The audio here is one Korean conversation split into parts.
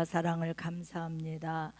사랑을 감사합니다.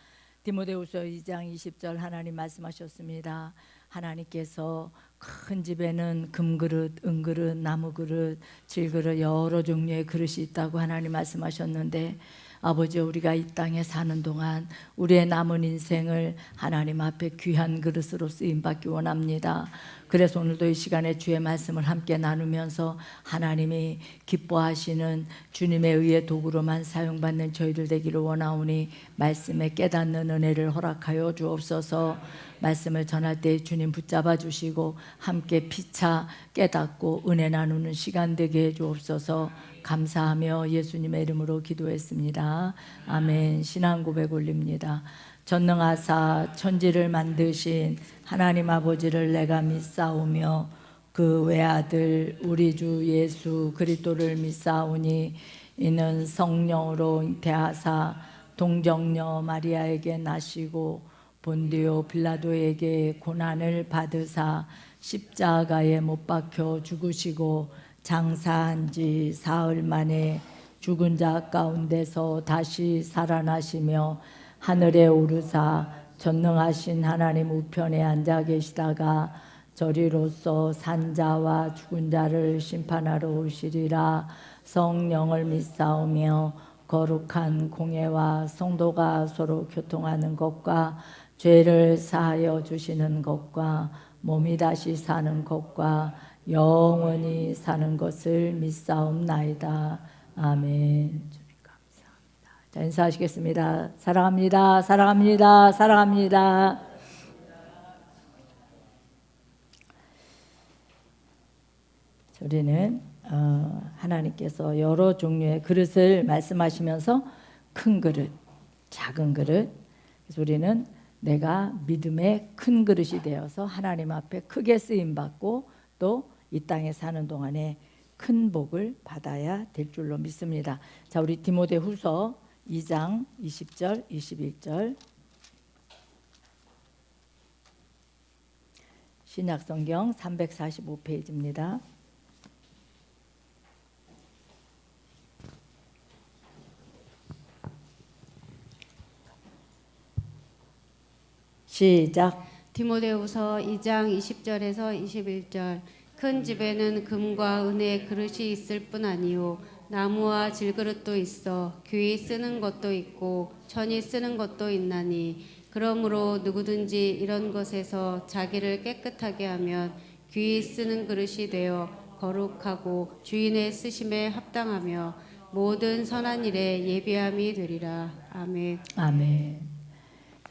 디모데후서 2장 20절 하나님 말씀하셨습니다. 하나님께서 큰 집에는 금그릇, 은그릇, 나무그릇, 질그릇 여러 종류의 그릇이 있다고 하나님 말씀하셨는데, 아버지, 우리가 이 땅에 사는 동안 우리의 남은 인생을 하나님 앞에 귀한 그릇으로 쓰임받기 원합니다. 그래서 오늘도 이 시간에 주의 말씀을 함께 나누면서 하나님이 기뻐하시는 주님의 의의 도구로만 사용받는 저희들 되기를 원하오니 말씀에 깨닫는 은혜를 허락하여 주옵소서. 말씀을 전할 때 주님 붙잡아 주시고 함께 피차 깨닫고 은혜 나누는 시간 되게 해 주옵소서. 감사하며 예수님의 이름으로 기도했습니다. 아멘. 신앙 고백 올립니다. 전능하사 천지를 만드신 하나님 아버지를 내가 믿사오며 그 외아들 우리 주 예수 그리스도를 믿사오니 이는 성령으로 잉태하사 동정녀 마리아에게 나시고 본디오 빌라도에게 고난을 받으사 십자가에 못 박혀 죽으시고 장사한 지 사흘 만에 죽은 자 가운데서 다시 살아나시며 하늘에 오르사 전능하신 하나님 우편에 앉아 계시다가 저리로서 산자와 죽은 자를 심판하러 오시리라. 성령을 믿사오며 거룩한 공예와 성도가 서로 교통하는 것과 죄를 사하여 주시는 것과 몸이 다시 사는 것과 영원히 사는 것을 믿사옵나이다. 아멘. 주님 감사합니다. 자, 인사하시겠습니다. 사랑합니다. 사랑합니다. 사랑합니다. 우리는 하나님께서 여러 종류의 그릇을 말씀하시면서 큰 그릇, 작은 그릇. 그래서 우리는 내가 믿음의 큰 그릇이 되어서 하나님 앞에 크게 쓰임 받고 또 이 땅에 사는 동안에 큰 복을 받아야 될 줄로 믿습니다. 자, 우리 디모데후서 2장 20절, 21절. 신약성경 345페이지입니다. 시작. 디모데후서 2장 20절에서 21절. 큰 집에는 금과 은의 그릇이 있을 뿐 아니요 나무와 질그릇도 있어 귀히 쓰는 것도 있고 천이 쓰는 것도 있나니, 그러므로 누구든지 이런 것에서 자기를 깨끗하게 하면 귀히 쓰는 그릇이 되어 거룩하고 주인의 쓰심에 합당하며 모든 선한 일에 예비함이 되리라. 아멘. 아멘.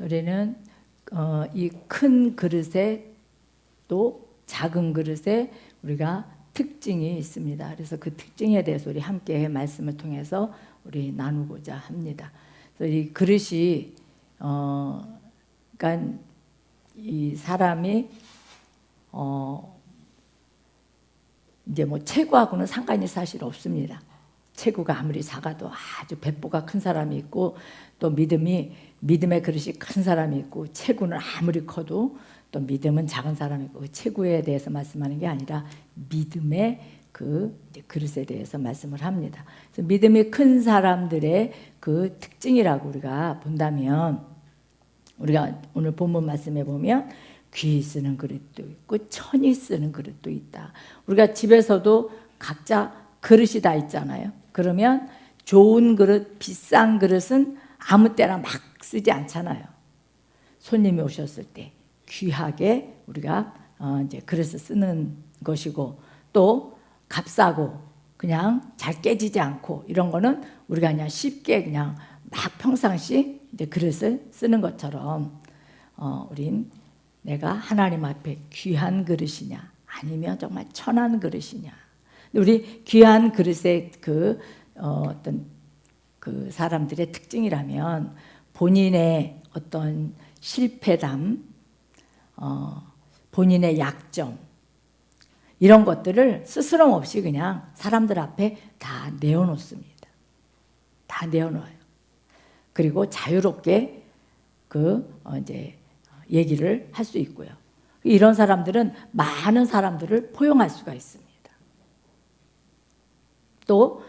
우리는 이 큰 그릇에 또 작은 그릇에 우리가 특징이 있습니다. 그래서 그 특징에 대해서 우리 함께 말씀을 통해서 우리 나누고자 합니다. 그래서 이 그릇이 그러니까 이 사람이 이제 뭐 체구하고는 상관이 사실 없습니다. 체구가 아무리 작아도 아주 배포가 큰 사람이 있고, 또 믿음의 그릇이 큰 사람이 있고, 체구는 아무리 커도 또 믿음은 작은 사람이 있고, 그 체구에 대해서 말씀하는 게 아니라 믿음의 그 그릇에 대해서 말씀을 합니다. 그래서 믿음이 큰 사람들의 그 특징이라고 우리가 본다면, 우리가 오늘 본문 말씀에 보면 귀히 쓰는 그릇도 있고 천이 쓰는 그릇도 있다. 우리가 집에서도 각자 그릇이 다 있잖아요. 그러면 좋은 그릇, 비싼 그릇은 아무 때나 막 쓰지 않잖아요. 손님이 오셨을 때 귀하게 우리가 이제 그릇을 쓰는 것이고, 또 값싸고 그냥 잘 깨지지 않고 이런 거는 우리가 그냥 쉽게 그냥 막 평상시 이제 그릇을 쓰는 것처럼 우린 내가 하나님 앞에 귀한 그릇이냐 아니면 정말 천한 그릇이냐. 우리 귀한 그릇의 어떤 그 사람들의 특징이라면 본인의 어떤 실패담, 본인의 약점, 이런 것들을 스스럼 없이 그냥 사람들 앞에 다 내어놓습니다. 다 내어놓아요. 그리고 자유롭게 이제 얘기를 할 수 있고요. 이런 사람들은 많은 사람들을 포용할 수가 있습니다. 또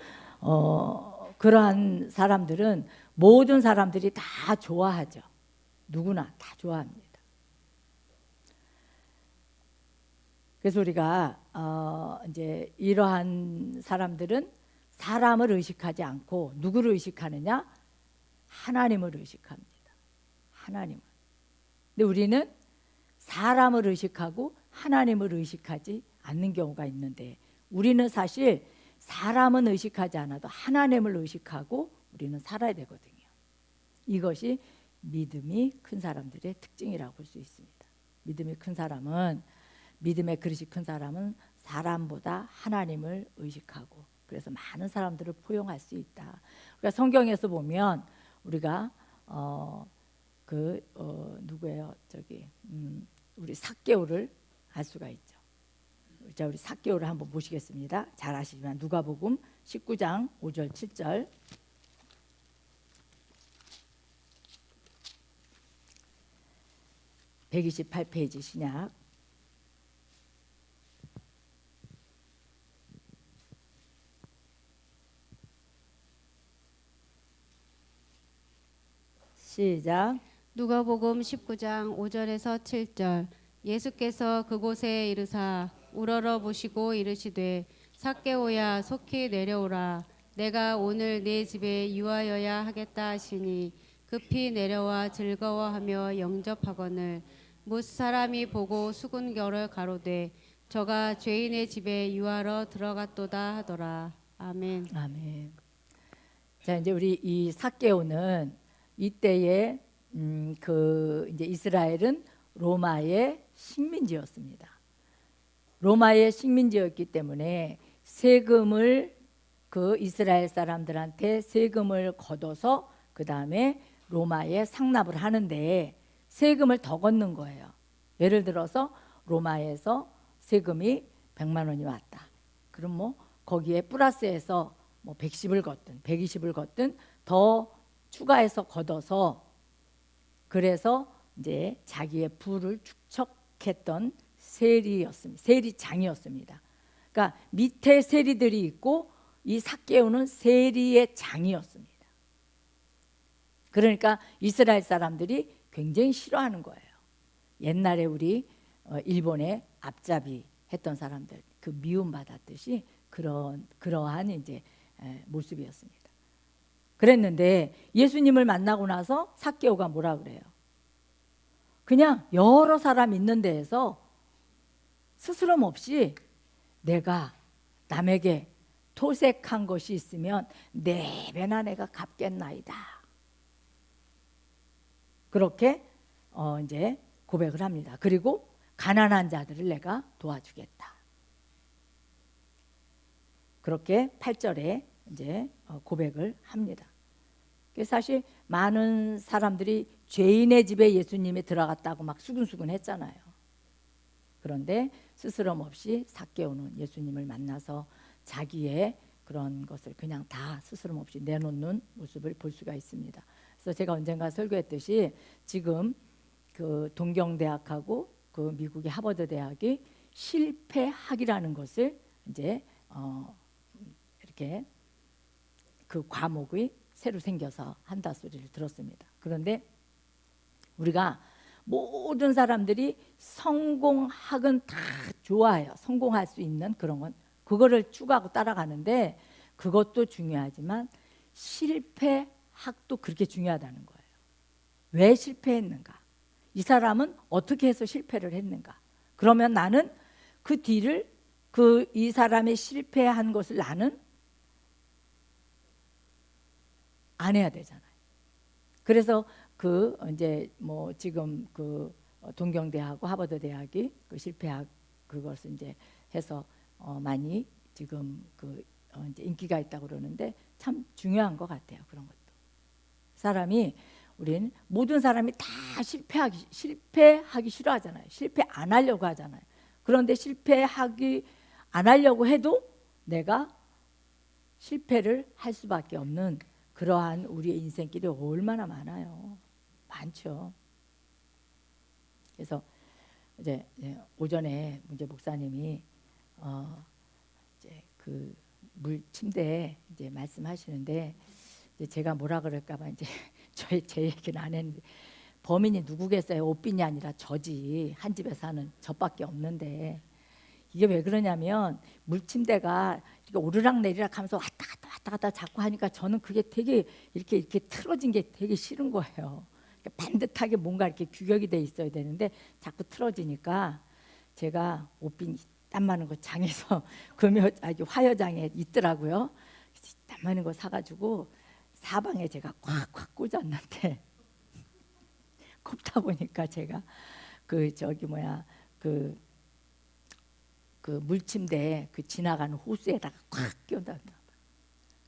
그러한 사람들은 모든 사람들이 다 좋아하죠. 누구나 다 좋아합니다. 그래서 우리가 이제 이러한 사람들은 사람을 의식하지 않고 누구를 의식하느냐? 하나님을 의식합니다. 하나님을. 근데 우리는 사람을 의식하고 하나님을 의식하지 않는 경우가 있는데, 우리는 사실 사람은 의식하지 않아도 하나님을 의식하고 우리는 살아야 되거든요. 이것이 믿음이 큰 사람들의 특징이라고 볼 수 있습니다. 믿음이 큰 사람은, 믿음의 그릇이 큰 사람은 사람보다 하나님을 의식하고, 그래서 많은 사람들을 포용할 수 있다. 그러니까 성경에서 보면 우리가 누구예요? 우리 삭개오를 알 수가 있죠. 자, 우리 삭개오를 한번 보시겠습니다. 잘 아시지만 누가복음 19장 5절 7절. (128페이지) 신약. 시작. 누가복음 19장 5절에서 7절. 예수께서 그곳에 이르사 우러러 보시고 이르시되 삭개오야 속히 내려오라. 내가 오늘 네 집에 유하여야 하겠다 하시니 급히 내려와 즐거워하며 영접하거늘 뭇 사람이 보고 수군결을 가로되 저가 죄인의 집에 유하러 들어갔도다 하더라. 아멘. 아멘. 자, 이제 우리 이 삭개오는 이때에 이제 이스라엘은 로마의 식민지였습니다. 로마의 식민지였기 때문에 세금을, 그 이스라엘 사람들한테 세금을 걷어서 그 다음에 로마에 상납을 하는데 세금을 더 걷는 거예요. 예를 들어서 로마에서 세금이 100만 원이 왔다. 그럼 뭐 거기에 플러스해서 뭐 110을 걷든 120을 걷든 더 추가해서 걷어서, 그래서 이제 자기의 부를 축적했던 세리였습니다. 세리장이었습니다. 그러니까 밑에 세리들이 있고 이 삭개오는 세리의 장이었습니다. 그러니까 이스라엘 사람들이 굉장히 싫어하는 거예요. 옛날에 우리 일본의 앞잡이 했던 사람들, 그 미움 받았듯이 그러한 이제 모습이었습니다. 그랬는데 예수님을 만나고 나서 삭개오가 뭐라 그래요? 그냥 여러 사람 있는 데에서 스스럼 없이 내가 남에게 토색한 것이 있으면 네 배나 내가 갚겠나이다. 그렇게 이제 고백을 합니다. 그리고 가난한 자들을 내가 도와주겠다. 그렇게 8절에 이제 고백을 합니다. 사실 많은 사람들이 죄인의 집에 예수님이 들어갔다고 막 수근수근 했잖아요. 그런데 스스럼 없이 삭개오는 예수님을 만나서 자기의 그런 것을 그냥 다 스스럼 없이 내놓는 모습을 볼 수가 있습니다. 그래서 제가 언젠가 설교했듯이 지금 그 동경대학하고 그 미국의 하버드 대학이 실패학이라는 것을 이제 이렇게 그 과목이 새로 생겨서 한다 소리를 들었습니다. 그런데 우리가 모든 사람들이 성공학은 다 좋아해요. 성공할 수 있는 그런 건 그거를 추구하고 따라가는데, 그것도 중요하지만 실패학도 그렇게 중요하다는 거예요. 왜 실패했는가? 이 사람은 어떻게 해서 실패를 했는가? 그러면 나는 그 뒤를, 이 사람이 실패한 것을 나는 안 해야 되잖아요. 그래서 이제 뭐 지금 동경대하고 하버드 대학이 그 실패학 그것을 이제 해서 많이 지금 이제 인기가 있다고 그러는데 참 중요한 것 같아요. 그런 것도 우린 모든 사람이 다 실패하기 싫어하잖아요. 실패 안 하려고 하잖아요. 그런데 실패하기 안 하려고 해도 내가 실패를 할 수밖에 없는 그러한 우리의 인생길이 얼마나 많아요. 많죠. 그래서 이제 오전에 문재 목사님이 이제 그 물 침대에 이제 말씀하시는데 이제 제가 뭐라 그럴까봐 이제 제 얘기는 안 했는데 범인이 누구겠어요? 오빈이 아니라 저지. 한 집에 사는 저밖에 없는데 이게 왜 그러냐면 물침대가 이렇게 오르락내리락 하면서 왔다 갔다 자꾸 하니까 저는 그게 되게 이렇게 틀어진 게 되게 싫은 거예요. 그러니까 반듯하게 뭔가 이렇게 규격이 돼 있어야 되는데 자꾸 틀어지니까 제가 오빈 땀 많은 거 장에서 화여장에 있더라고요. 땀 많은 거 사가지고 사방에 제가 콱콱 꽂았는데 꼽다 보니까 제가 그 물침대 그 지나가는 호수에다가 콱 끼워다.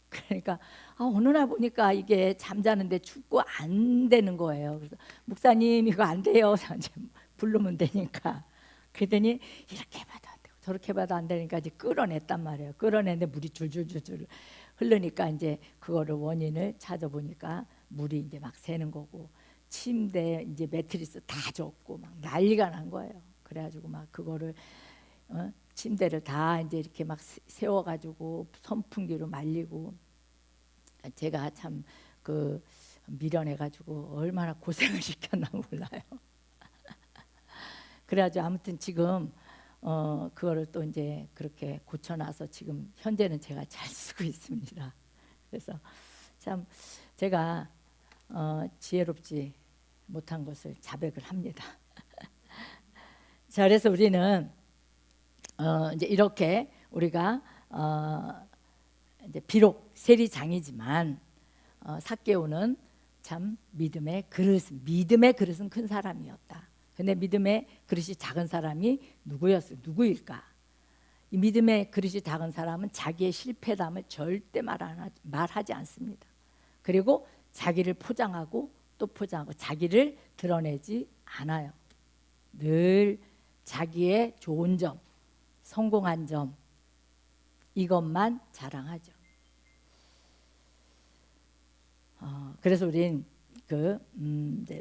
그러니까 어느 날 보니까 이게 잠자는데 춥고 안 되는 거예요. 그래서 목사님 이거 안 돼요. 이제 부르면 되니까. 그랬더니 이렇게 해봐도 안 되고 저렇게 해봐도 안 되니까 이제 끌어냈단 말이에요. 끌어냈는데 물이 줄줄줄줄 흐르니까 이제 그거를 원인을 찾아보니까 물이 이제 막 새는 거고 침대 이제 매트리스 다 젖고 막 난리가 난 거예요. 그래가지고 막 그거를 침대를 다 이제 이렇게 막 세워가지고 선풍기로 말리고 제가 참 그 미련해가지고 얼마나 고생을 시켰나 몰라요. 그래가지고 아무튼 지금 그거를 또 이제 그렇게 고쳐놔서 지금 현재는 제가 잘 쓰고 있습니다. 그래서 참 제가 지혜롭지 못한 것을 자백을 합니다. 자, 그래서 우리는 이제 이렇게 우리가 이제 비록 세리장이지만 삭개오는 참 믿음의 그릇은 큰 사람이었다. 근데 믿음의 그릇이 작은 사람이 누구일까? 이 믿음의 그릇이 작은 사람은 자기의 실패담을 절대 말하지 않습니다. 그리고 자기를 포장하고 또 포장하고 자기를 드러내지 않아요. 늘 자기의 좋은 점, 성공한 점 이것만 자랑하죠. 그래서 우린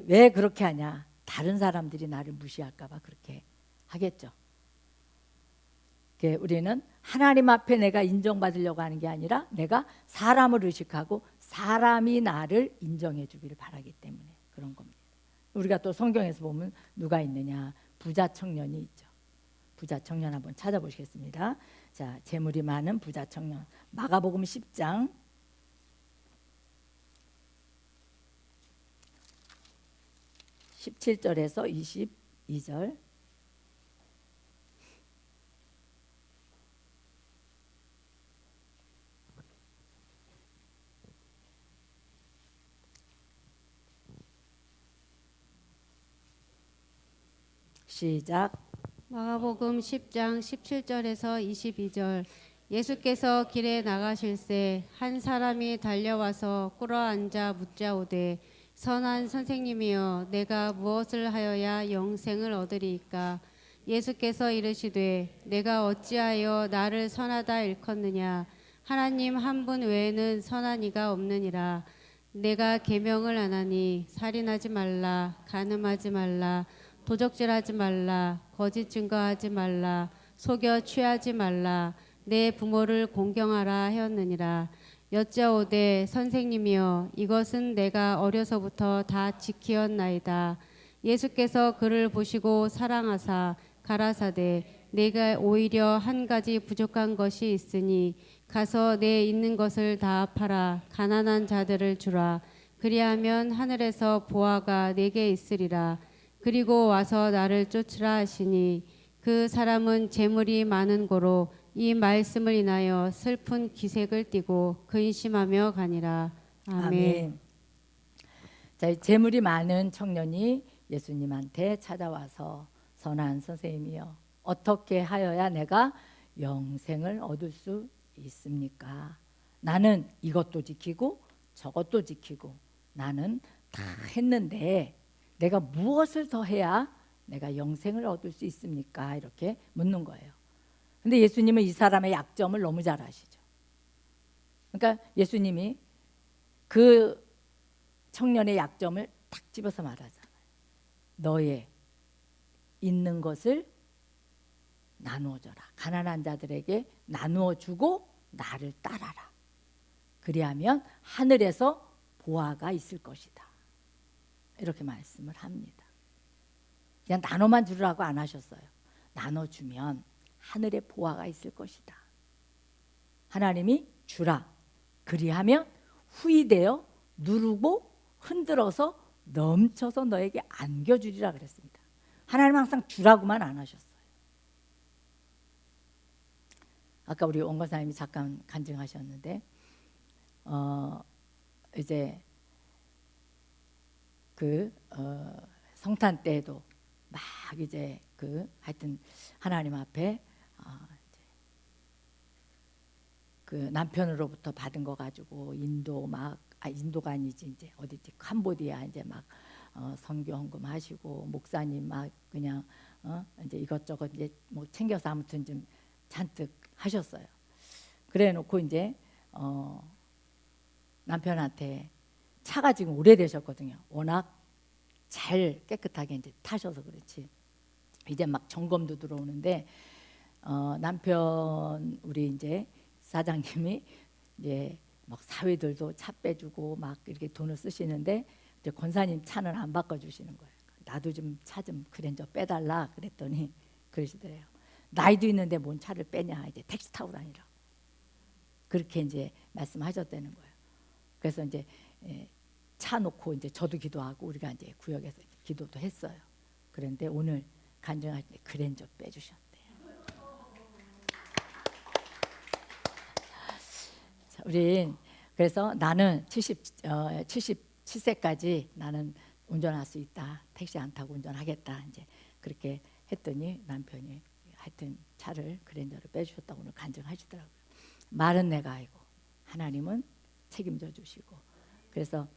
왜 그렇게 하냐? 다른 사람들이 나를 무시할까봐 그렇게 하겠죠. 우리는 하나님 앞에 내가 인정받으려고 하는 게 아니라 내가 사람을 의식하고 사람이 나를 인정해 주기를 바라기 때문에 그런 겁니다. 우리가 또 성경에서 보면 누가 있느냐? 부자 청년이 있죠. 부자 청년 한번 찾아보시겠습니다. 자, 재물이 많은 부자 청년. 마가복음 10장 17절에서 22절. 시작. 마가복음 10장 17절에서 22절. 예수께서 길에 나가실새 한 사람이 달려와서 꿇어앉아 묻자오되 선한 선생님이여 내가 무엇을 하여야 영생을 얻으리이까? 예수께서 이르시되 내가 어찌하여 나를 선하다 일컫느냐? 하나님 한 분 외에는 선한 이가 없느니라. 내가 계명을 안 하니 살인하지 말라, 간음하지 말라, 도적질하지 말라, 거짓 증거하지 말라, 속여 취하지 말라, 내 부모를 공경하라 하였느니라. 여짜오되 선생님이여 이것은 내가 어려서부터 다 지키었나이다. 예수께서 그를 보시고 사랑하사 가라사대 내가 오히려 한 가지 부족한 것이 있으니 가서 내 있는 것을 다 팔아 가난한 자들을 주라. 그리하면 하늘에서 보화가 내게 있으리라. 그리고 와서 나를 쫓으라 하시니 그 사람은 재물이 많은 고로 이 말씀을 인하여 슬픈 기색을 띠고 근심하며 가니라. 아멘. 아멘. 자, 재물이 많은 청년이 예수님한테 찾아와서 선한 선생님이여 어떻게 하여야 내가 영생을 얻을 수 있습니까? 나는 이것도 지키고 저것도 지키고 나는 다 했는데 내가 무엇을 더 해야 내가 영생을 얻을 수 있습니까? 이렇게 묻는 거예요. 근데 예수님은 이 사람의 약점을 너무 잘 아시죠. 그러니까 예수님이 그 청년의 약점을 딱 집어서 말하잖아요. 너의 있는 것을 나누어 줘라. 가난한 자들에게 나누어 주고 나를 따라라. 그리하면 하늘에서 보화가 있을 것이다. 이렇게 말씀을 합니다. 그냥 나눠만 주라고 안 하셨어요. 나눠주면 하늘에 보화가 있을 것이다. 하나님이 주라. 그리하면 후이되어 누르고 흔들어서 넘쳐서 너에게 안겨주리라 그랬습니다. 하나님 항상 주라고만 안 하셨어요. 아까 우리 원권사님이 잠깐 간증하셨는데 이제 그 성탄 때에도 막 이제 하여튼 하나님 앞에 이제 그 남편으로부터 받은 거 가지고 인도가 아니지 이제 어디지 캄보디아 이제 막 선교 헌금 하시고 목사님 막 그냥 이제 이것저것 이제 뭐 챙겨서 아무튼 좀 잔뜩 하셨어요. 그래놓고 이제 남편한테 차가 지금 오래되셨거든요. 워낙 잘 깨끗하게 이제 타셔서 그렇지. 이제 막 점검도 들어오는데 남편 우리 이제 사장님이 이제 막 사위들도 차 빼주고 막 이렇게 돈을 쓰시는데 이제 권사님 차는 안 바꿔주시는 거예요. 나도 좀 차 좀 그랜저 빼달라 그랬더니 그러시더래요. 나이도 있는데 뭔 차를 빼냐 이제 택시 타고 다니라고 그렇게 이제 말씀하셨다는 거예요. 그래서 이제 차 놓고 이제 저도 기도하고 우리가 이제 구역에서 기도도 했어요. 그런데 오늘 간증할 때 그랜저 빼주셨대요. 자, 우린 그래서 나는 77세까지 나는 운전할 수 있다. 택시 안 타고 운전하겠다. 이제 그렇게 했더니 남편이 하여튼 차를 그랜저를 빼주셨다고 오늘 간증하시더라고요. 말은 내가 알고 하나님은 책임져 주시고 그래서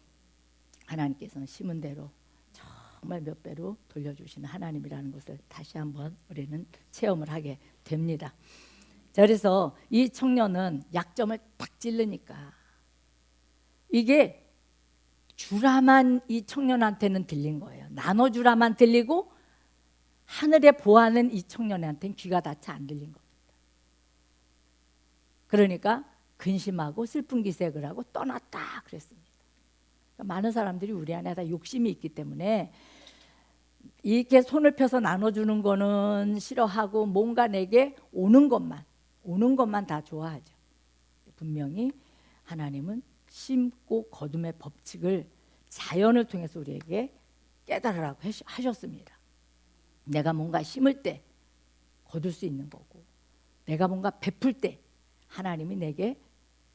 하나님께서는 심은 대로 정말 몇 배로 돌려주시는 하나님이라는 것을 다시 한번 우리는 체험을 하게 됩니다. 자, 그래서 이 청년은 약점을 딱 찌르니까 이게 주라만 이 청년한테는 들린 거예요. 나눠주라만 들리고 하늘의 보화는 이 청년한테는 귀가 닿지 안 들린 겁니다. 그러니까 근심하고 슬픈 기색을 하고 떠났다 그랬습니다. 그러니까 많은 사람들이 우리 안에 다 욕심이 있기 때문에 이렇게 손을 펴서 나눠주는 거는 싫어하고 뭔가 내게 오는 것만 다 좋아하죠. 분명히 하나님은 심고 거둠의 법칙을 자연을 통해서 우리에게 깨달으라고 하셨습니다. 내가 뭔가 심을 때 거둘 수 있는 거고 내가 뭔가 베풀 때 하나님이 내게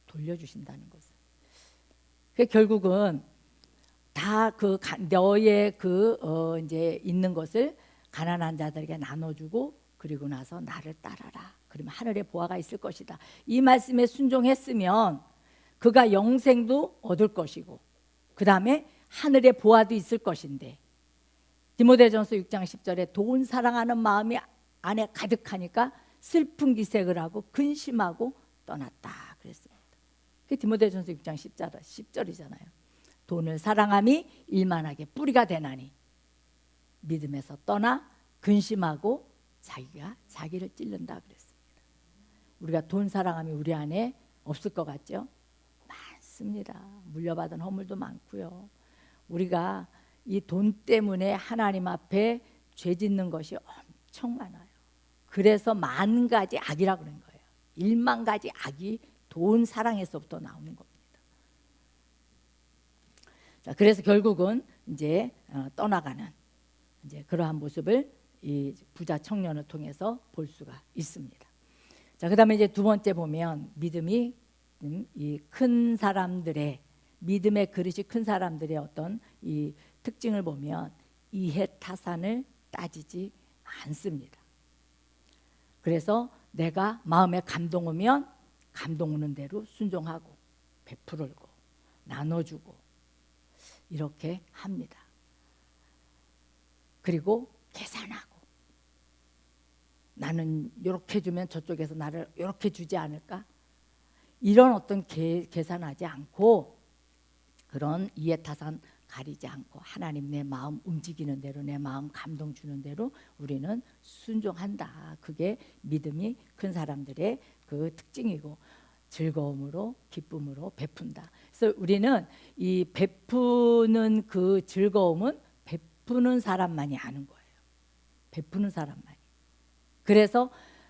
돌려주신다는 것을. 결국은 다 너의 이제 있는 것을 가난한 자들에게 나눠주고 그리고 나서 나를 따라라. 그러면 하늘에 보화가 있을 것이다. 이 말씀에 순종했으면 그가 영생도 얻을 것이고 그 다음에 하늘에 보화도 있을 것인데 디모데전서 6장 10절에 돈 사랑하는 마음이 안에 가득하니까 슬픈 기색을 하고 근심하고 떠났다 그랬습니다. 그 디모데전서 6장 10절이잖아요. 돈을 사랑함이 일만하게 뿌리가 되나니 믿음에서 떠나 근심하고 자기가 자기를 찔른다 그랬습니다. 우리가 돈 사랑함이 우리 안에 없을 것 같죠? 많습니다. 물려받은 허물도 많고요. 우리가 이 돈 때문에 하나님 앞에 죄 짓는 것이 엄청 많아요. 그래서 만 가지 악이라고 그런 거예요. 1만 가지 악이 돈 사랑에서부터 나오는 겁니다. 자, 그래서 결국은 이제 떠나가는 이제 그러한 모습을 이 부자 청년을 통해서 볼 수가 있습니다. 자, 그다음에 이제 두 번째 보면 믿음이 이 큰 사람들의 믿음의 그릇이 큰 사람들의 어떤 이 특징을 보면 이해타산을 따지지 않습니다. 그래서 내가 마음에 감동 오면 감동 오는 대로 순종하고 베풀고 나눠주고 이렇게 합니다. 그리고 계산하고 나는 이렇게 주면 저쪽에서 나를 이렇게 주지 않을까? 이런 어떤 계산하지 않고 그런 이해타산 가리지 않고 하나님 내 마음 움직이는 대로 내 마음 감동 주는 대로 우리는 순종한다. 그게 믿음이 큰 사람들의 그 특징이고 즐거움으로 기쁨으로 베푼다. 그래서 우리는 이 베푸는 그 즐거움은 베푸는 사람만이 아는 거예요. 베푸는 사람만이. 그래서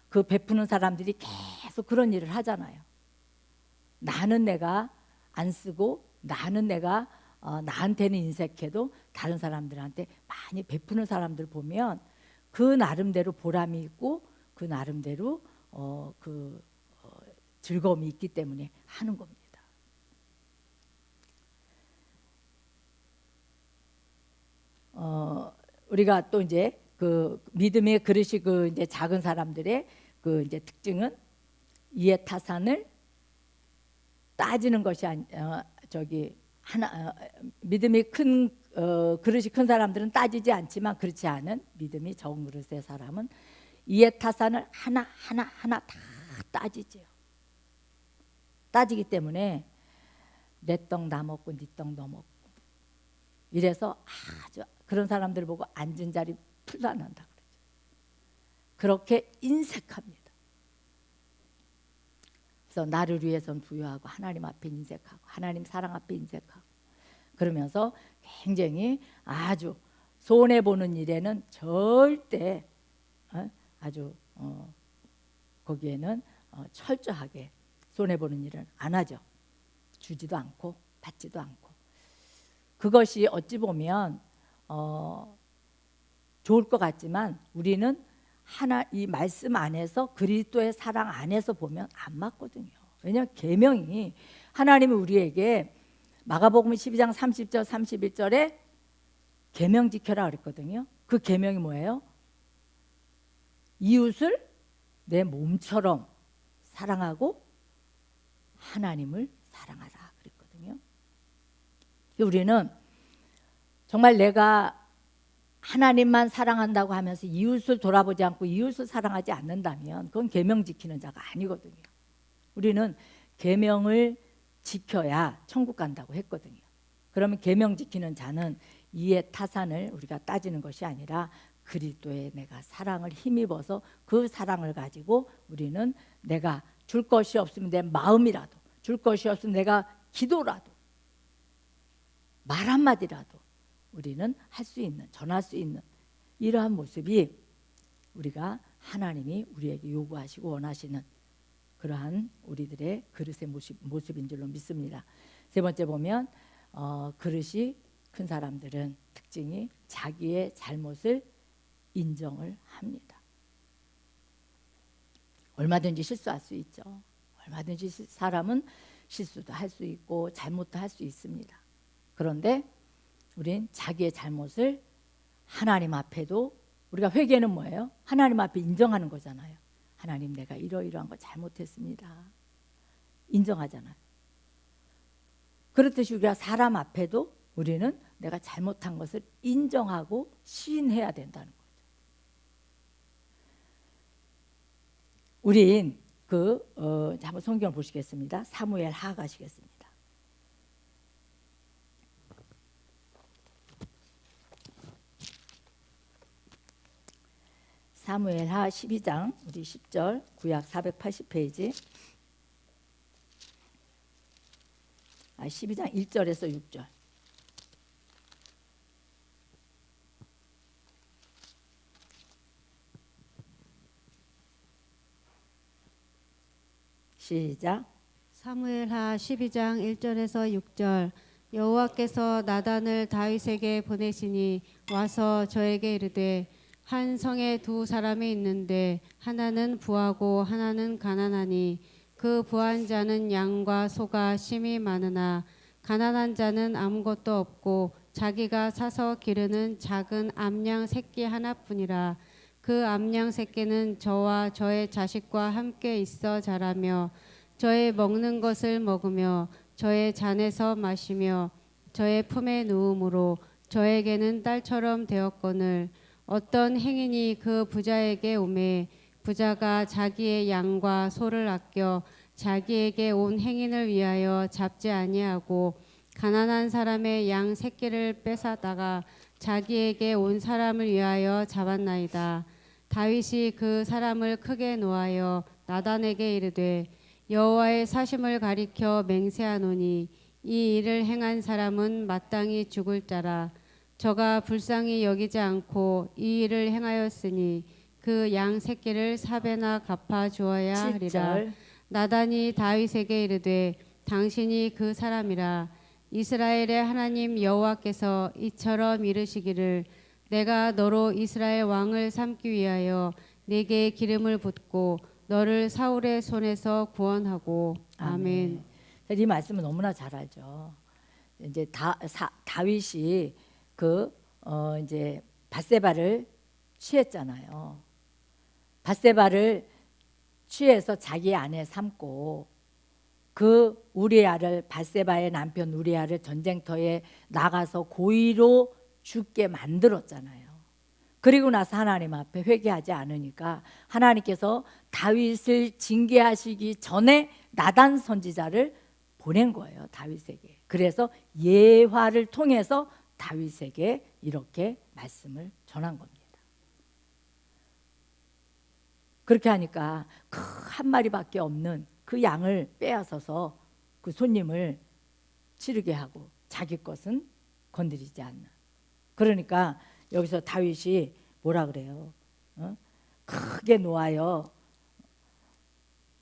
그 베푸는 사람들이 계속 그런 일을 하잖아요. 나는 내가 안 쓰고 나는 내가 나한테는 인색해도 다른 사람들한테 많이 베푸는 사람들 보면 그 나름대로 보람이 있고 그 나름대로 즐거움이 있기 때문에 하는 겁니다. 우리가 또 이제 그 믿음의 그릇이 그 이제 작은 사람들의 그 이제 특징은 이해타산을 따지는 것이 믿음이 큰 그릇이 큰 사람들은 따지지 않지만 그렇지 않은 믿음이 적은 그릇의 사람은 이해타산을 하나 다 따지죠. 따지기 때문에 내 떡 나 먹고 네 떡 너 먹고 이래서 아주 그런 사람들 보고 앉은 자리 풀도 안 난다 그러죠. 그렇게 인색합니다. 그래서 나를 위해서는 부유하고 하나님 앞에 인색하고 하나님 사랑 앞에 인색하고 그러면서 굉장히 아주 손해 보는 일에는 절대 아주 거기에는 철저하게 손해 보는 일은 안 하죠. 주지도 않고 받지도 않고 그것이 어찌 보면 좋을 것 같지만 우리는 이 말씀 안에서 그리스도의 사랑 안에서 보면 안 맞거든요. 왜냐하면 계명이 하나님이 우리에게 마가복음 12장 30절 31절에 계명 지켜라 그랬거든요. 그 계명이 뭐예요? 이웃을 내 몸처럼 사랑하고 하나님을 사랑하라 그랬거든요. 우리는 정말 내가 하나님만 사랑한다고 하면서 이웃을 돌아보지 않고 이웃을 사랑하지 않는다면 그건 계명 지키는 자가 아니거든요. 우리는 계명을 지켜야 천국 간다고 했거든요. 그러면 계명 지키는 자는 이해 타산을 우리가 따지는 것이 아니라 그리스도의 내가 사랑을 힘입어서 그 사랑을 가지고 우리는 내가 줄 것이 없으면 내 마음이라도 줄 것이 없으면 내가 기도라도 말 한마디라도 우리는 할 수 있는 전할 수 있는 이러한 모습이 우리가 하나님이 우리에게 요구하시고 원하시는 그러한 우리들의 그릇의 모습인 줄로 믿습니다. 세 번째 보면 그릇이 큰 사람들은 특징이 자기의 잘못을 인정을 합니다. 얼마든지 실수할 수 있죠. 얼마든지 사람은 실수도 할 수 있고 잘못도 할 수 있습니다. 그런데 우린 자기의 잘못을 하나님 앞에도 우리가 회개는 뭐예요? 하나님 앞에 인정하는 거잖아요. 하나님 내가 이러이러한 거 잘못했습니다. 인정하잖아요. 그렇듯이 우리가 사람 앞에도 우리는 내가 잘못한 것을 인정하고 시인해야 된다는 거죠. 우린 한번 성경을 보시겠습니다. 사무엘 하 가시겠습니다. 사무엘하 12장 우리 10절 구약 480페이지 12장 1절에서 6절 시작. 사무엘하 12장 1절에서 6절 여호와께서 나단을 다윗에게 보내시니 와서 저에게 이르되 한 성에 두 사람이 있는데 하나는 부하고 하나는 가난하니 그 부한 자는 양과 소가 심히 많으나 가난한 자는 아무것도 없고 자기가 사서 기르는 작은 암양 새끼 하나뿐이라. 그 암양 새끼는 저와 저의 자식과 함께 있어 자라며 저의 먹는 것을 먹으며 저의 잔에서 마시며 저의 품에 누움으로 저에게는 딸처럼 되었거늘 어떤 행인이 그 부자에게 오매 부자가 자기의 양과 소를 아껴 자기에게 온 행인을 위하여 잡지 아니하고 가난한 사람의 양 새끼를 뺏어다가 자기에게 온 사람을 위하여 잡았나이다. 다윗이 그 사람을 크게 노하여 나단에게 이르되 여호와의 사심을 가리켜 맹세하노니 이 일을 행한 사람은 마땅히 죽을 자라. 저가 불쌍히 여기지 않고 이 일을 행하였으니 그 양 새끼를 4배나 갚아 주어야 하리라. 7절. 나단이 다윗에게 이르되 당신이 그 사람이라. 이스라엘의 하나님 여호와께서 이처럼 이르시기를 내가 너로 이스라엘 왕을 삼기 위하여 내게 기름을 붓고 너를 사울의 손에서 구원하고. 아멘. 이 말씀은 너무나 잘 알죠. 이제 다윗이 이제 밧세바를 취했잖아요. 밧세바를 취해서 자기 아내 삼고 그 우리아를, 밧세바의 남편 우리아를 전쟁터에 나가서 고의로 죽게 만들었잖아요. 그리고 나서 하나님 앞에 회개하지 않으니까 하나님께서 다윗을 징계하시기 전에 나단 선지자를 보낸 거예요, 다윗에게. 그래서 예화를 통해서 다윗에게 이렇게 말씀을 전한 겁니다. 그렇게 하니까 그 한 마리밖에 없는 그 양을 빼앗아서 그 손님을 치르게 하고 자기 것은 건드리지 않는. 그러니까 여기서 다윗이 뭐라 그래요? 크게 놓아여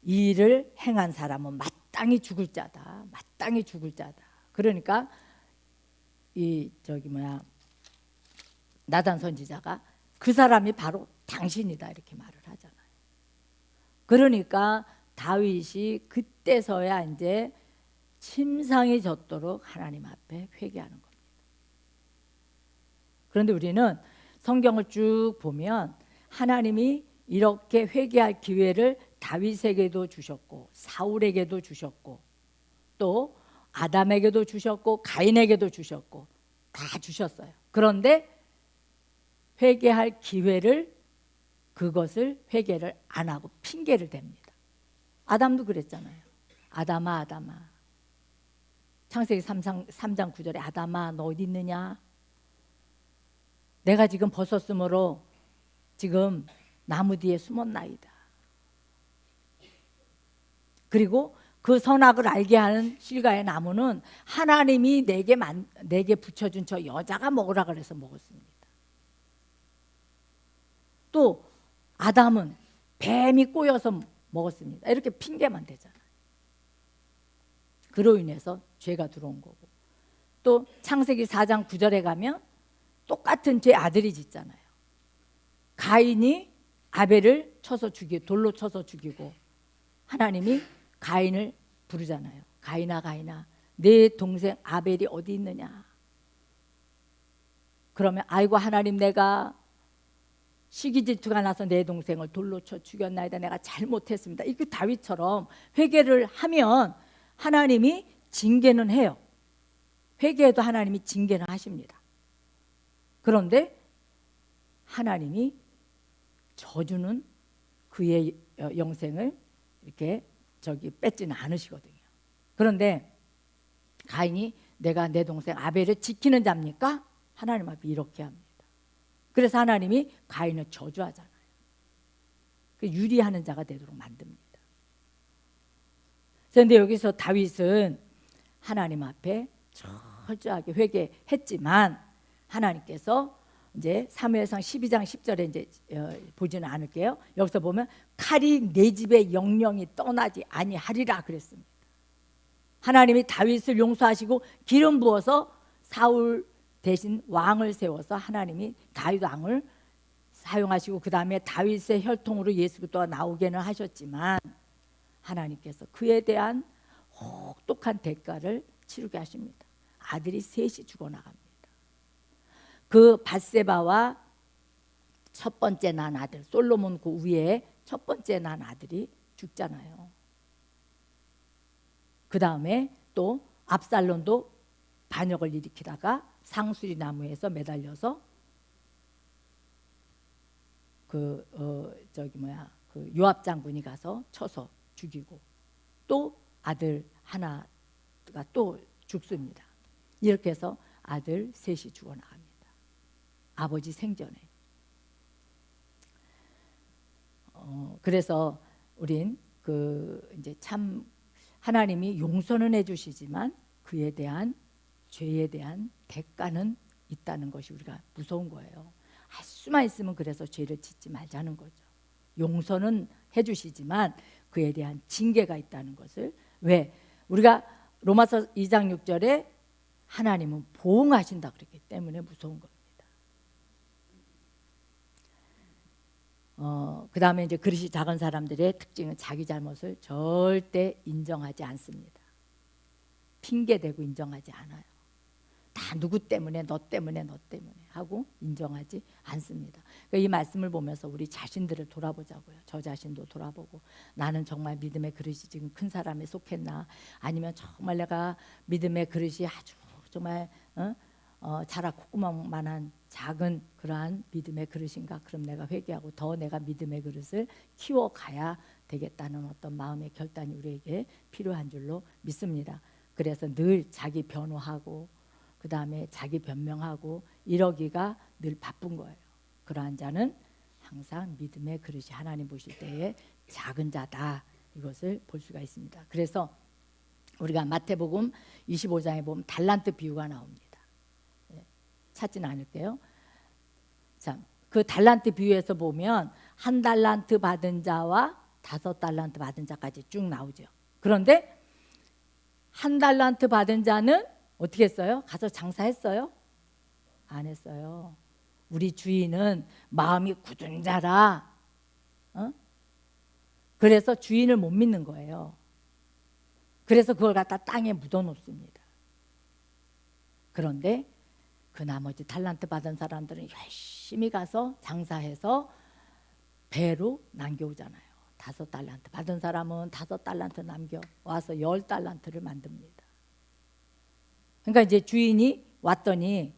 이 일을 행한 사람은 마땅히 죽을 자다. 마땅히 죽을 자다. 그러니까 나단 선지자가 그 사람이 바로 당신이다 이렇게 말을 하잖아요. 그러니까 다윗이 그때서야 이제 침상이 젖도록 하나님 앞에 회개하는 겁니다. 그런데 우리는 성경을 쭉 보면 하나님이 이렇게 회개할 기회를 다윗에게도 주셨고 사울에게도 주셨고 또 아담에게도 주셨고 가인에게도 주셨고 다 주셨어요. 그런데 회개할 기회를 그것을 회개를 안 하고 핑계를 댑니다. 아담도 그랬잖아요. 아담아 아담아. 창세기 3장 9절에 아담아 너 어디 있느냐? 내가 지금 벗었으므로 지금 나무 뒤에 숨었나이다. 그리고 그 선악을 알게 하는 실과의 나무는 하나님이 내게 붙여준 저 여자가 먹으라 그래서 먹었습니다. 또 아담은 뱀이 꼬여서 먹었습니다. 이렇게 핑계만 대잖아요. 그로 인해서 죄가 들어온 거고 또 창세기 4장 9절에 가면 똑같은 죄 아들이 짓잖아요. 가인이 아벨을 돌로 쳐서 죽이고 하나님이 가인을 부르잖아요. 가인아 가인아 내 동생 아벨이 어디 있느냐? 그러면 아이고 하나님 내가 시기 질투가 나서 내 동생을 돌로 쳐 죽였나이다. 내가 잘못했습니다. 이렇게 다윗처럼 회개를 하면 하나님이 징계는 해요. 회개해도 하나님이 징계는 하십니다. 그런데 하나님이 저주는 그의 영생을 이렇게 뺏지는 않으시거든요. 그런데 가인이 내가 내 동생 아벨을 지키는 자입니까? 하나님 앞에 이렇게 합니다. 그래서 하나님이 가인을 저주하잖아요. 유리하는 자가 되도록 만듭니다. 그런데 여기서 다윗은 하나님 앞에 철저하게 회개했지만 하나님께서 이제 사무엘상 12장 10절에 이제 보지는 않을게요. 여기서 보면 칼이 내 집에 영영이 떠나지 아니하리라 그랬습니다. 하나님이 다윗을 용서하시고 기름 부어서 사울 대신 왕을 세워서 하나님이 다윗 왕을 사용하시고 그 다음에 다윗의 혈통으로 예수 그리스도가 나오게는 하셨지만 하나님께서 그에 대한 혹독한 대가를 치르게 하십니다. 아들이 셋이 죽어나갑니다. 그 밧세바와 첫 번째 난 아들 솔로몬 그 위에 첫 번째 난 아들이 죽잖아요. 그 다음에 또 압살론도 반역을 일으키다가 상수리 나무에서 매달려서 그 요압 장군이 가서 쳐서 죽이고 또 아들 하나가 또 죽습니다. 이렇게 해서 아들 셋이 죽어나갑니다. 아버지 생전에. 그래서 우린 이제 참 하나님이 용서는 해주시지만 그에 대한 죄에 대한 대가는 있다는 것이 우리가 무서운 거예요. 할 수만 있으면 그래서 죄를 짓지 말자는 거죠. 용서는 해주시지만 그에 대한 징계가 있다는 것을, 왜? 우리가 로마서 2장 6절에 하나님은 보응하신다 그랬기 때문에 무서운 겁니다. 그 다음에 이제 그릇이 작은 사람들의 특징은 자기 잘못을 절대 인정하지 않습니다. 핑계대고 인정하지 않아요. 다 누구 때문에, 너 때문에, 너 때문에 하고 인정하지 않습니다. 그러니까 이 말씀을 보면서 우리 자신들을 돌아보자고요. 저 자신도 돌아보고, 나는 정말 믿음의 그릇이 지금 큰 사람에 속했나, 아니면 정말 내가 믿음의 그릇이 아주 정말 자라 콧구멍만한 작은 그러한 믿음의 그릇인가? 그럼 내가 회개하고 더 내가 믿음의 그릇을 키워가야 되겠다는 어떤 마음의 결단이 우리에게 필요한 줄로 믿습니다. 그래서 늘 자기 변호하고 그 다음에 자기 변명하고 이러기가 늘 바쁜 거예요. 그러한 자는 항상 믿음의 그릇이 하나님 보실 때에 작은 자다, 이것을 볼 수가 있습니다. 그래서 우리가 마태복음 25장에 보면 달란트 비유가 나옵니다. 찾지는 않을게요. 자, 그 달란트 비유에서 보면 1달란트 받은 자와 5달란트 받은 자까지 쭉 나오죠. 그런데 1달란트 받은 자는 어떻게 했어요? 가서 장사했어요? 안 했어요. 우리 주인은 마음이 굳은 자라, 그래서 주인을 못 믿는 거예요. 그래서 그걸 갖다 땅에 묻어놓습니다. 그런데 그 나머지 달란트 받은 사람들은 열심히 가서 장사해서 배로 남겨오잖아요. 5달란트 받은 사람은 5달란트 남겨와서 10달란트를 만듭니다. 그러니까 이제 주인이 왔더니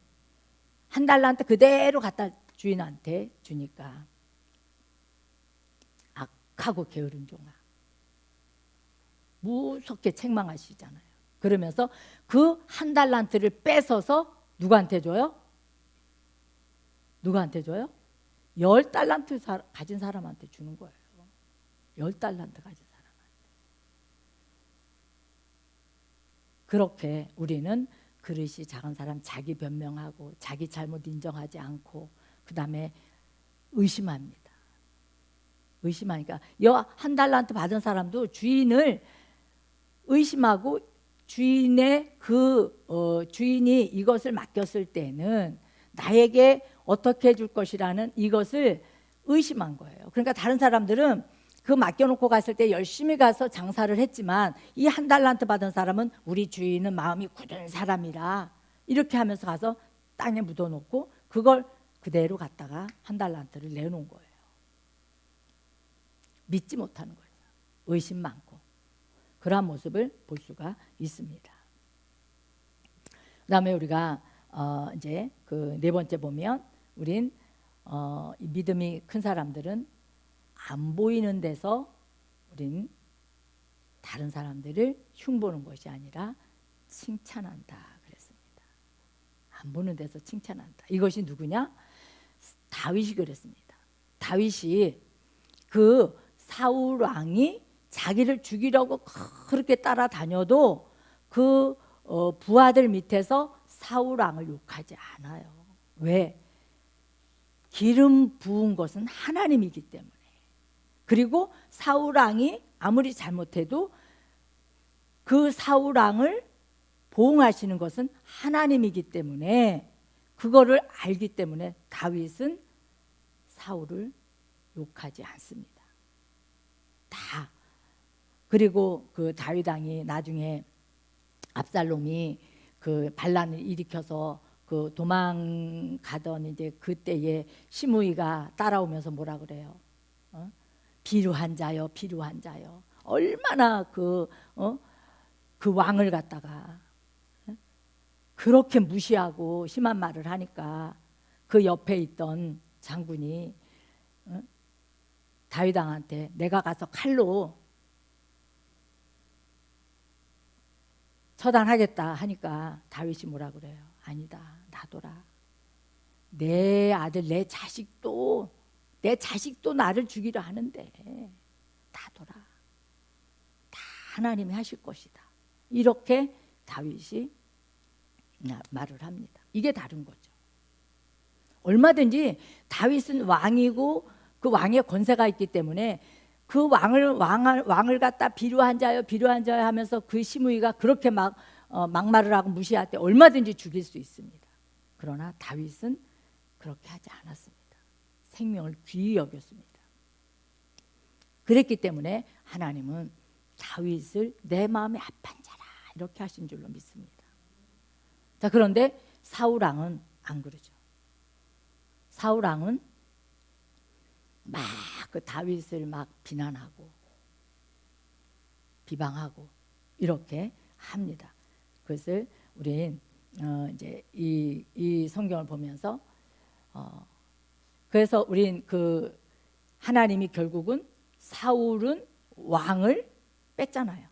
1달란트 그대로 갖다 주인한테 주니까, 악하고 게으른 종아, 무섭게 책망하시잖아요. 그러면서 그 1달란트를 뺏어서 누구한테 줘요? 누구한테 줘요? 10달란트 가진 사람한테 주는 거예요. 10달란트 가진 사람한테. 그렇게 우리는 그릇이 작은 사람 자기 변명하고 자기 잘못 인정하지 않고 그 다음에 의심합니다. 의심하니까 1달란트 받은 사람도 주인을 의심하고 주인의 주인이 이것을 맡겼을 때는 나에게 어떻게 해줄 것이라는 이것을 의심한 거예요. 그러니까 다른 사람들은 그 맡겨놓고 갔을 때 열심히 가서 장사를 했지만 이 1달란트 받은 사람은 우리 주인은 마음이 굳은 사람이라 이렇게 하면서 가서 땅에 묻어놓고 그걸 그대로 갖다가 1달란트를 내놓은 거예요. 믿지 못하는 거예요. 의심 많고 그러한 모습을 볼 수가 있습니다. 그다음에 우리가 이제 그 네 번째 보면 우린 이 믿음이 큰 사람들은 안 보이는 데서 우린 다른 사람들을 흉보는 것이 아니라 칭찬한다 그랬습니다. 안 보는 데서 칭찬한다. 이것이 누구냐? 다윗이 그랬습니다. 다윗이 그 사울 왕이 자기를 죽이려고 그렇게 따라다녀도 그 부하들 밑에서 사울 왕을 욕하지 않아요. 왜? 기름 부은 것은 하나님이기 때문에. 그리고 사울 왕이 아무리 잘못해도 그 사울 왕을 보응하시는 것은 하나님이기 때문에 그거를 알기 때문에 다윗은 사울을 욕하지 않습니다. 다. 그리고 그 다윗 왕이 나중에 압살롬이 그 반란을 일으켜서 그 도망가던 이제 그때에 시므이가 따라오면서 뭐라 그래요? 비루한 자여, 비루한 자여. 얼마나 그 왕을 갖다가 그렇게 무시하고 심한 말을 하니까 그 옆에 있던 장군이 다윗 왕한테 내가 가서 칼로 처단하겠다 하니까 다윗이 뭐라 그래요? 아니다, 놔둬라. 내 아들, 내 자식도 나를 죽이려 하는데 놔둬라. 하나님이 하실 것이다. 이렇게 다윗이 말을 합니다. 이게 다른 거죠. 얼마든지 다윗은 왕이고 그 왕의 권세가 있기 때문에 그 왕을 갖다 비루한 자여 하면서 그 시므이가 그렇게 막말을 하고 무시할 때 얼마든지 죽일 수 있습니다. 그러나 다윗은 그렇게 하지 않았습니다. 생명을 귀히 여겼습니다. 그랬기 때문에 하나님은 다윗을 내 마음에 합한 자라 이렇게 하신 줄로 믿습니다. 자, 그런데 사울 왕은 안 그러죠. 사울 왕은 막 그 다윗을 막 비난하고 비방하고 이렇게 합니다. 그것을 우린 이제 이 성경을 보면서 그래서 우린 그 하나님이 결국은 사울은 왕을 뺐잖아요.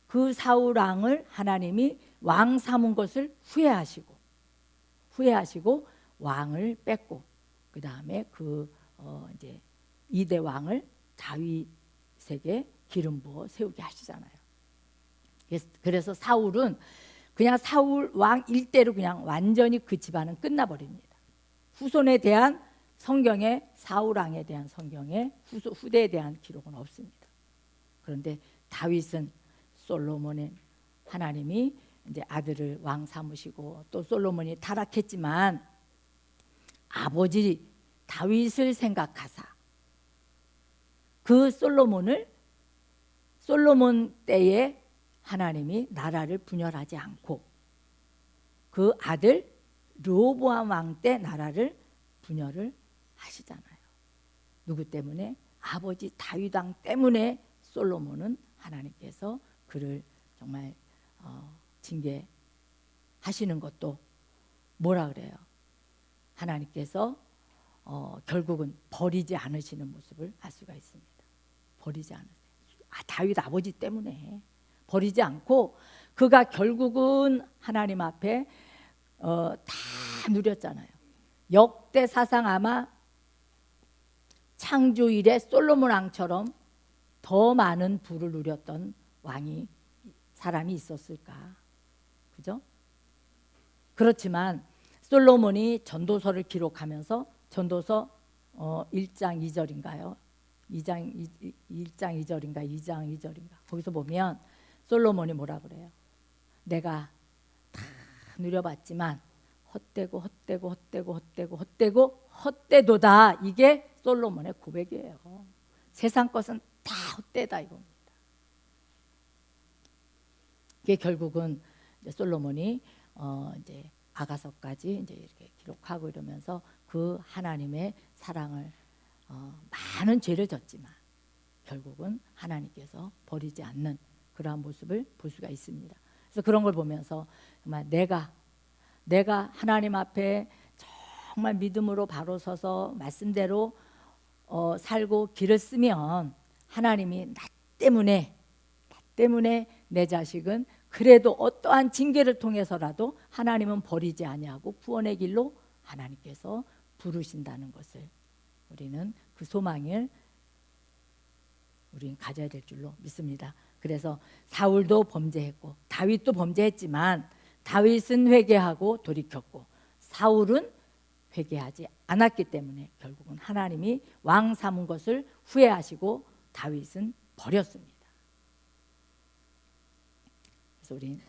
그 사울 왕을 하나님이 왕 삼은 것을 후회하시고 왕을 뺐고 그 다음에 이제 2대 왕을 다윗에게 기름 부어 세우게 하시잖아요. 그래서 사울은 그냥 사울 왕 일대로 그냥 완전히 그 집안은 끝나버립니다. 후손에 대한 성경에 사울 왕에 대한 성경에 후대에 대한 기록은 없습니다. 그런데 다윗은 솔로몬의 하나님이 이제 아들을 왕 삼으시고 또 솔로몬이 타락했지만 아버지 다윗을 생각하사 그 솔로몬 때에 하나님이 나라를 분열하지 않고 그 아들 르호보암 왕 때 나라를 분열을 하시잖아요. 누구 때문에? 아버지 다윗 왕 때문에 솔로몬은 하나님께서 그를 정말 징계하시는 것도 뭐라 그래요? 하나님께서 결국은 버리지 않으시는 모습을 알 수가 있습니다. 버리지 않으세요. 다윗 아버지 때문에 버리지 않고 그가 결국은 하나님 앞에 다 누렸잖아요. 역대 사상 아마 창조 이래 솔로몬 왕처럼 더 많은 부를 누렸던 사람이 있었을까? 그죠? 그렇지만 솔로몬이 전도서를 기록하면서 전도서 1장 2절인가요? 1장 2절인가 거기서 보면 솔로몬이 뭐라 그래요? 내가 다 누려봤지만 헛되도다. 이게 솔로몬의 고백이에요. 세상 것은 다 헛되다 이겁니다. 이게 결국은 이제 솔로몬이 이제 아가서까지 이제 이렇게 기록하고 이러면서 그 하나님의 사랑을 많은 죄를 졌지만 결국은 하나님께서 버리지 않는 그러한 모습을 볼 수가 있습니다. 그래서 그런 걸 보면서 정말 내가 하나님 앞에 정말 믿음으로 바로 서서 말씀대로 살고 길을 쓰면 하나님이 나 때문에 내 자식은 그래도 어떠한 징계를 통해서라도 하나님은 버리지 아니하고 구원의 길로 하나님께서 부르신다는 것을 우리는 그 소망을 우리는 가져야 될 줄로 믿습니다. 그래서 사울도 범죄했고 다윗도 범죄했지만 다윗은 회개하고 돌이켰고 사울은 회개하지 않았기 때문에 결국은 하나님이 왕 삼은 것을 후회하시고 다윗은 버렸습니다. 그래서 우린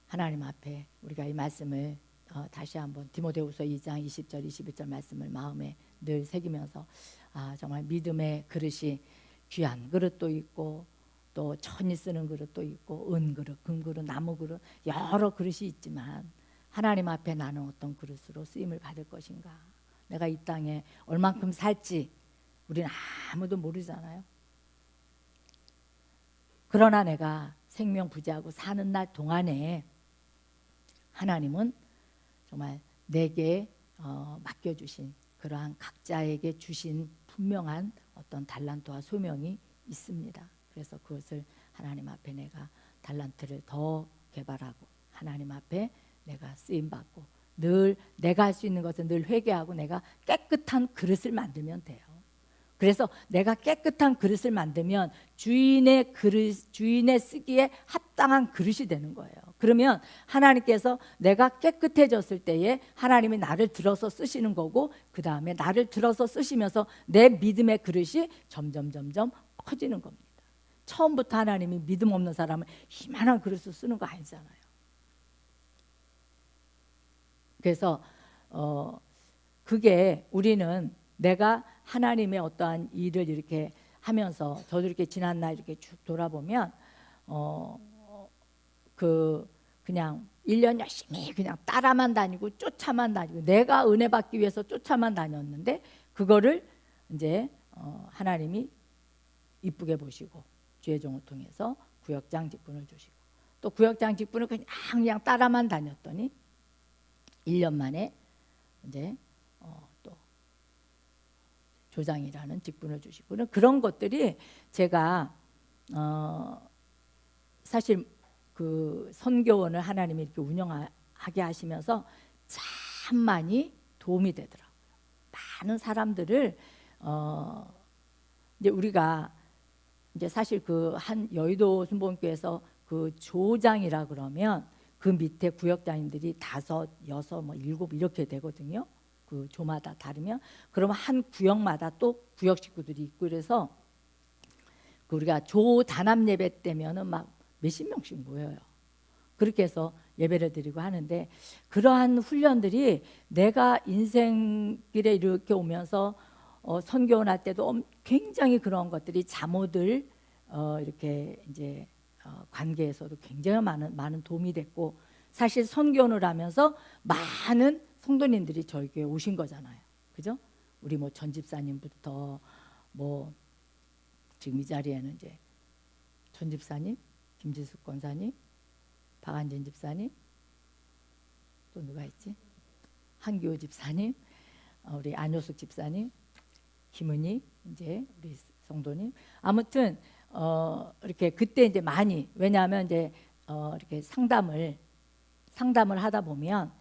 하나님 앞에 우리가 이 말씀을 다시 한번 디모데후서 2장 20절 21절 말씀을 마음에 늘 새기면서 정말 믿음의 그릇이 귀한 그릇도 있고 또 천이 쓰는 그릇도 있고 은그릇, 금그릇, 나무그릇 여러 그릇이 있지만 하나님 앞에 나는 어떤 그릇으로 쓰임을 받을 것인가? 내가 이 땅에 얼만큼 살지 우리는 아무도 모르잖아요. 그러나 내가 생명 부지하고 사는 날 동안에 하나님은 정말 내게 맡겨주신 그러한 각자에게 주신 분명한 어떤 달란트와 소명이 있습니다. 그래서 그것을 하나님 앞에 내가 달란트를 더 개발하고 하나님 앞에 내가 쓰임받고 늘 내가 할 수 있는 것은 늘 회개하고 내가 깨끗한 그릇을 만들면 돼요. 그래서 내가 깨끗한 그릇을 만들면 주인의 쓰기에 합당한 그릇이 되는 거예요. 그러면 하나님께서 내가 깨끗해졌을 때에 하나님이 나를 들어서 쓰시는 거고, 그 다음에 나를 들어서 쓰시면서 내 믿음의 그릇이 점점 커지는 겁니다. 처음부터 하나님이 믿음 없는 사람을 이만한 그릇을 쓰는 거 아니잖아요. 그래서 그게 우리는 내가 하나님의 어떠한 일을 이렇게 하면서, 저도 이렇게 지난날 이렇게 쭉 돌아보면 그냥 1년 열심히 그냥 따라만 다니고 쫓아만 다니고 내가 은혜 받기 위해서 쫓아만 다녔는데, 그거를 이제 하나님이 이쁘게 보시고 주의 종을 통해서 구역장 직분을 주시고, 또 구역장 직분을 그냥 따라만 다녔더니 1년 만에 이제 또 조장이라는 직분을 주시고, 그런 것들이 제가 사실 그 선교원을 하나님이 이렇게 운영하게 하시면서 참 많이 도움이 되더라고요. 많은 사람들을 이제 우리가 이제 사실 그 한 여의도 순복음교회에서 그 조장이라 그러면 그 밑에 구역장인들이 5, 6, 7 이렇게 되거든요. 그 조마다 다르면, 그러면 한 구역마다 또 구역 식구들이 있고, 그래서 그 우리가 조 단합 예배 때면은 막 몇십 명씩 모여요. 그렇게 해서 예배를 드리고 하는데, 그러한 훈련들이 내가 인생길에 이렇게 오면서 선교원 할 때도 굉장히 그런 것들이 자모들 이렇게 이제 관계에서도 굉장히 많은 도움이 됐고, 사실 선교원을 하면서 많은 성도님들이 저희 교회 오신 거잖아요. 그죠? 우리 뭐 전 집사님부터 뭐 지금 이 자리에는 이제 전 집사님, 김지숙 권사님, 박한진 집사님, 또 누가 있지? 한교호 집사님, 우리 안효숙 집사님, 김은희 이제 우리 성도님, 아무튼 이렇게 그때 이제 많이, 왜냐하면 이제 이렇게 상담을 하다 보면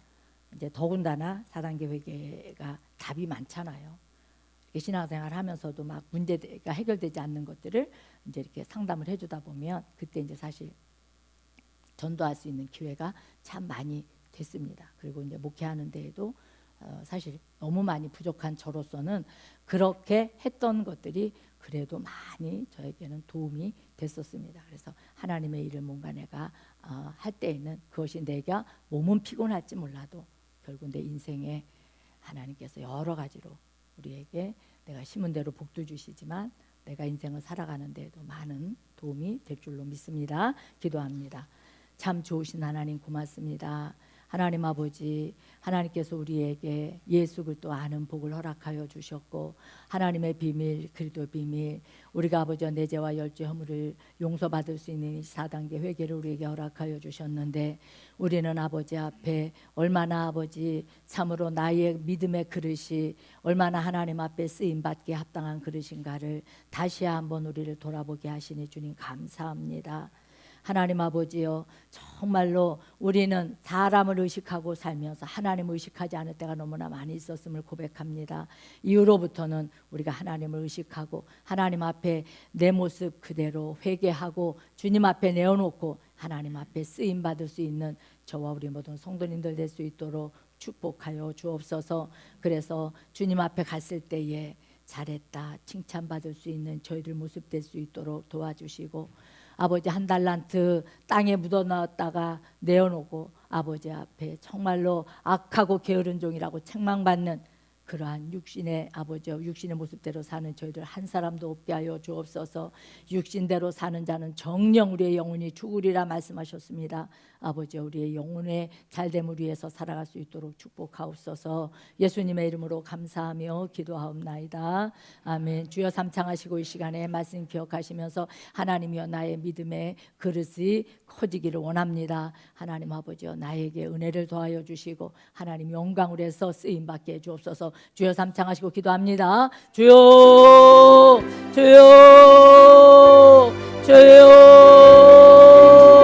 이제 더군다나 4단계 회개가 답이 많잖아요. 이렇게 신앙생활 하면서도 막 문제가 해결되지 않는 것들을 이제 이렇게 상담을 해주다 보면 그때 이제 사실 전도할 수 있는 기회가 참 많이 됐습니다. 그리고 이제 목회하는 데에도 사실 너무 많이 부족한 저로서는 그렇게 했던 것들이 그래도 많이 저에게는 도움이 됐었습니다. 그래서 하나님의 일을 뭔가 내가 할 때에는 그것이 내가 몸은 피곤할지 몰라도 결국 내 인생에 하나님께서 여러 가지로 우리에게 내가 심은 대로 복도 주시지만 내가 인생을 살아가는 데에도 많은 도움이 될 줄로 믿습니다. 기도합니다. 참 좋으신 하나님 고맙습니다. 하나님 아버지, 하나님께서 우리에게 예수 그리스도 아는 복을 허락하여 주셨고, 하나님의 비밀, 그리스도의 비밀, 우리가 아버지와 내 죄와 열죄 허물을 용서받을 수 있는 4단계 회개를 우리에게 허락하여 주셨는데, 우리는 아버지 앞에 얼마나 아버지 참으로 나의 믿음의 그릇이 얼마나 하나님 앞에 쓰임받기에 합당한 그릇인가를 다시 한번 우리를 돌아보게 하시니 주님 감사합니다. 하나님 아버지여, 정말로 우리는 사람을 의식하고 살면서 하나님을 의식하지 않을 때가 너무나 많이 있었음을 고백합니다. 이후로부터는 우리가 하나님을 의식하고 하나님 앞에 내 모습 그대로 회개하고 주님 앞에 내어놓고 하나님 앞에 쓰임받을 수 있는 저와 우리 모든 성도님들 될 수 있도록 축복하여 주옵소서. 그래서 주님 앞에 갔을 때에 잘했다 칭찬받을 수 있는 저희들 모습 될 수 있도록 도와주시고, 아버지 한 달란트 땅에 묻어놨다가 내어놓고 아버지 앞에 정말로 악하고 게으른 종이라고 책망받는 그러한 육신의 아버지와 육신의 모습대로 사는 저희들 한 사람도 없게 하여 주옵소서. 육신대로 사는 자는 정녕 우리의 영혼이 죽으리라 말씀하셨습니다. 아버지 우리의 영혼의 잘됨을 위해서 살아갈 수 있도록 축복하옵소서. 예수님의 이름으로 감사하며 기도하옵나이다. 아멘. 주여 삼창하시고 이 시간에 말씀 기억하시면서 하나님이여 나의 믿음의 그릇이 커지기를 원합니다. 하나님 아버지여 나에게 은혜를 더하여 주시고 하나님 영광을 해서 쓰임받게 해주옵소서. 주여 삼창하시고 기도합니다. 주여 주여 주여